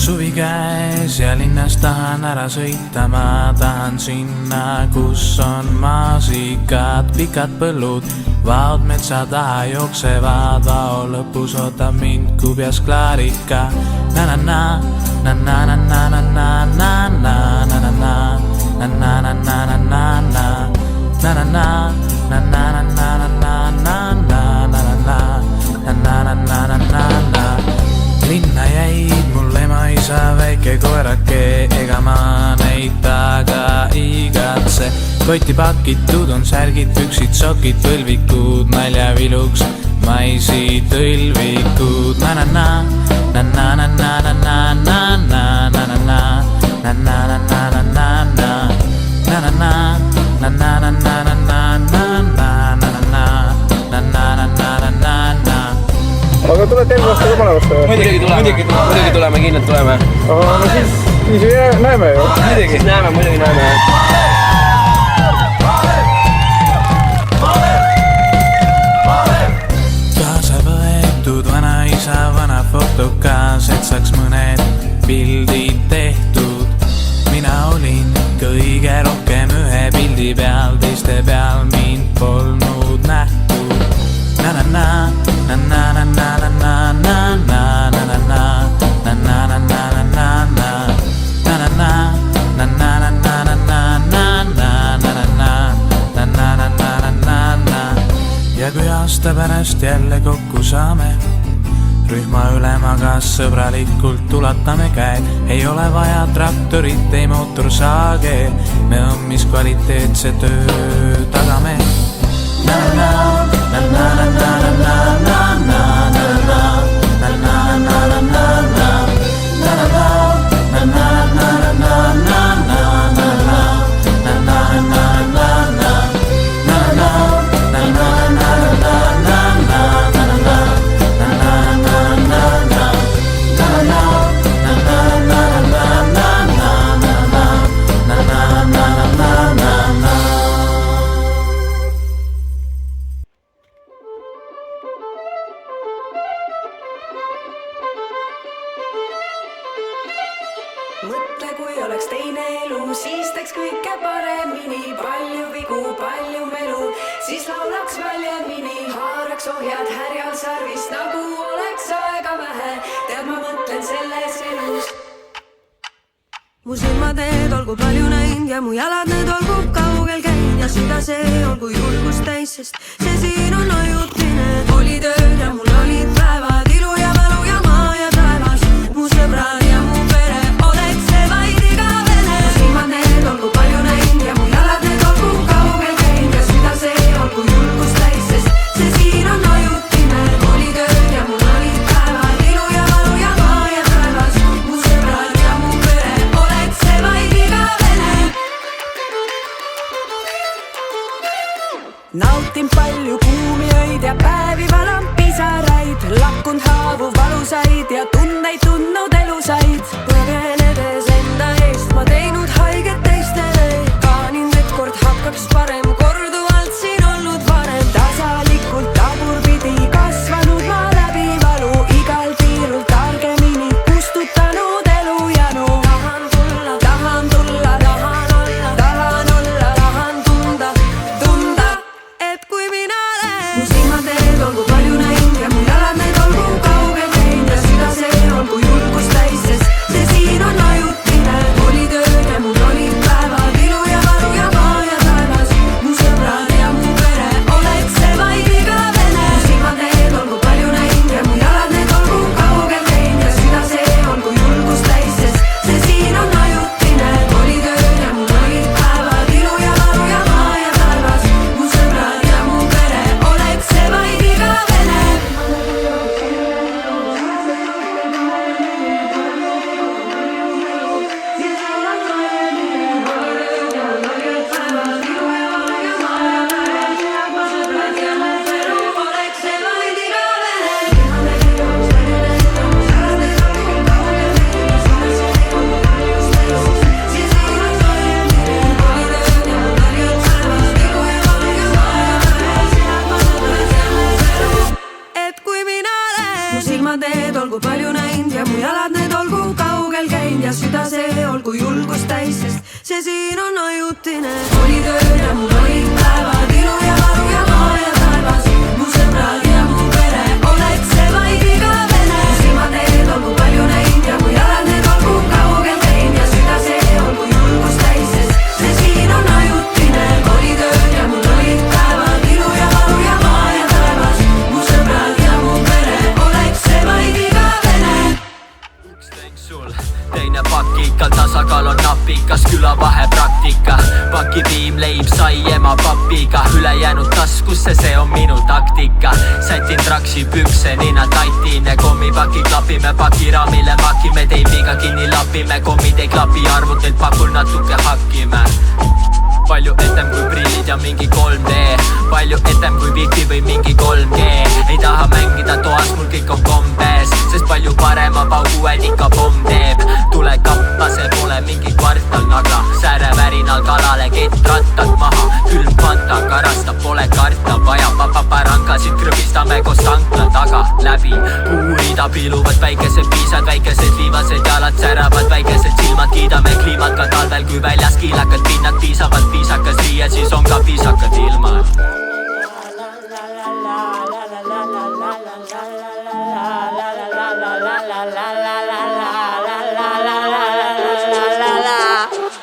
Suvi käes ja linnas tahan ära sõita, ma tahan sinna, kus on maasikad, pikad põllud, vaod metsa taha jooksevad, vao lõpus ootab mind kubjas klaarika. Na-na-na, na-na-na-na-na-na-na, na-na-na, na-na-na-na-na-na, na-na-na, na-na-na-na-na-na-na-na-na-na-na-na-na-na-na. Linna jäid mul ema isa väike koerake, ega ma neid taga igatse. Kotti pakitud on särgid, püksid, sokid, põlvikud, naljaviluks maisi tõlvikud. Na-na-na, na-na-na-na-na-na-na, na-na-na, na-na-na-na-na-na, na-na-na, na-na-na-na-na-na-na-na-na-na-na-na-na-na-na-na. Aga tulete enne vastu ka mõlemast või? Muidugi tuleme, kindlalt tuleme. No siis näeme ju. Muidugi näeme. Kaasa võetud vanaisa vana fotokas, et saaks mõned pildid tehtud. Mina olin kõige rohkem ühe pildi peal, teiste peal mind polnud nähtud. Na-na-na, na-na-na-na-na-na-na-na-na-na, na-na-na-na-na-na-na, na-na-na-na-na-na-na-na-na-na-na-na-na-na-na. Ja kui aasta pärast jälle kokku saame, rühma ülemaga sõbralikult ulatame käed, ei ole vaja traktorit, ei mootorsaage, me õmmis kvaliteetse töö tagame. Mõtle, kui oleks teine elu, siis teeks kõike paremini, palju vigu, palju melu, siis laulaks väljemini, haaraks ohjad härjal sarvist, nagu oleks aega vähe, tead ma mõtlen selles elus. Mu silmad need olgu palju näinud ja mu jalad need olgu kaugel käinud ja süda see olgu julgust täis, sest see siin on ajutine. Olid ööd ja mul olid päevad, ilu ja valu ja maa ja taevas, mu sõbrad ja mu pere. Olgu palju näinud ja mu jalad need olgu kaugel käinud ja süda see olgu julgust täis, sest see siin on ajutine. Olid ööd ja mul olid päevad, ilu ja valu ja maa ja taevas, mu sõbrad ja mu pere, oleks see vaid igavene. Nautin palju kuumi öid ja päevi valan pisara. see siin on ajutine. oli tööd ja mul olid päevad, ilu ja varu ja maa ja taevas. Mu sõbrad ja mu pere, oleks see vaid igavene. silmad need olgu palju näinud ja mu jalad need olgu kaugel käinud ja süda see olgu julgust täis, sest see siin on ajutine. oli tööd ja mul olid päevad, ilu ja varu ja maa ja taevas. Mu sõbrad ja mu pere, oleks see vaid igavene. üks teik sul, teine pakikal, tasakaal on napikas, külavahe praktika. pakipiim, leib, sai ema papiga, ülejäänud taskusse, see on minu taktika. sätin traksi, pükse, nina tatine, kommipaki klapime pakiraamile, makime teibiga kinni, lapime, kommid ei klapi, arvutilt pakul natuke hakkime. palju etem kui prillid ja mingi 3D, palju etem kui wifi või mingi 3G. ei taha mängida toas, mul kõik on kombes, sest palju parema paugued ikka pomm teeb. tule kappa, see pole mingi kvartal naga, sääre värinal kalale, kett rattad maha, külm fanta karastab, pole karta vaja. paparankasid krõbistame koos tankla taga läbi. puurida piiluvad väikesed piisad, väikesed liivased jalad säravad, väikesed silmad, kiidame kliimat ka talvel, kui väljas kiilakad pinnad piisavad. viisakas riie, siis on ka viisakad ilmad.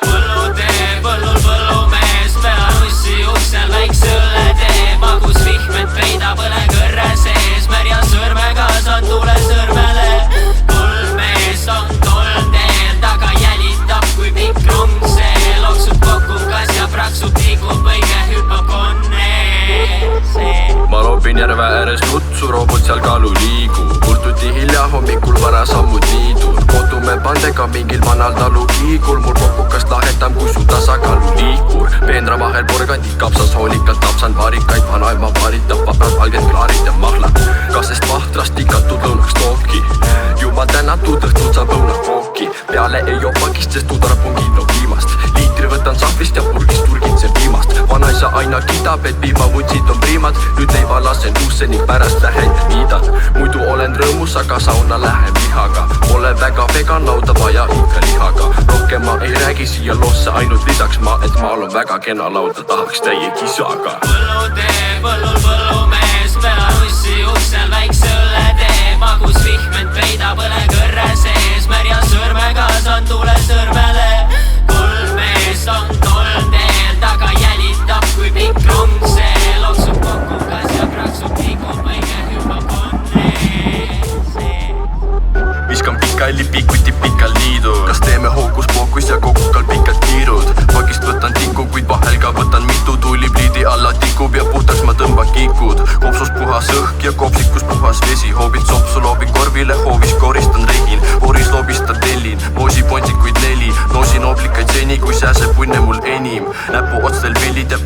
põllutee, põllul põllumees, pearussi uksel väikse õlletee. magus vihmed peidab õlekõrre sees, märja sõrmega saan tule sõrmele. põllmees on tolmteel, taga jälitab kui pikk rong see. loksub kokukas ja praksub, liigub õige, hüppab konneesee. ma loobin järve ääres nutsu, robot seal kaalu liigub. kurtuti hilja hommikul vara sammud niidul. kohtume pandega mingil vanal talukiigul. mul kokukast lahetam kui su tasakaalu liikur. peenra vahel porgandid kapsas, hoolikalt tapsan varikaid. vanaema vaaritab vabrad valged klaarid ja mahlad. kasest vahtrast tikatud lõunaks tooki. jumal tänatud, õhtul saab õunakooki. peale ei jopagist, sest tudarab on kilo viimast. liitri võtan sahvist ja purgist turgitsen viimast. vanaisa aina kiidab, et piimavutsid on priimad. nüüd leiva lasen usse ning pärast lähen niidan. muidu olen rõõmus, aga sauna lähen lihaga. Pole väga vegan, lauda vaja ikka lihaga. rohkem ma ei räägi siia loosse, ainult lisaks ma, et maal on väga kena lauda, tahaks täie kisaga. põllutee, põllul põllumees, pearussi uksel väikse õlletee. magus vihmed peidab õlekõrre sees, märja sõrmega saan tule sõrmele. põllmees on tolmteel, taga jälitab kui pikk rong see. loksub kokukas ja praksub, liigub õige, hüppab konneesee. viskan pikali pikuti pikal liidul. kas teeme hookus-pookus ja kokukal pikad tiirud? pakist võtan tiku, kuid vahel ka võtan mitu. tuli pliidi alla tikub ja puhtaks ma tõmban kikud. kopsus puhas õhk ja kopsikus puhas vesi. hoobid sopsu loobin korvile, hoovis koristan regin. oris loobistan tellin, moosiponsikuid 4. noosin oblikaid seni, kui sääseb punne mul enim. näpuotstel pillid ja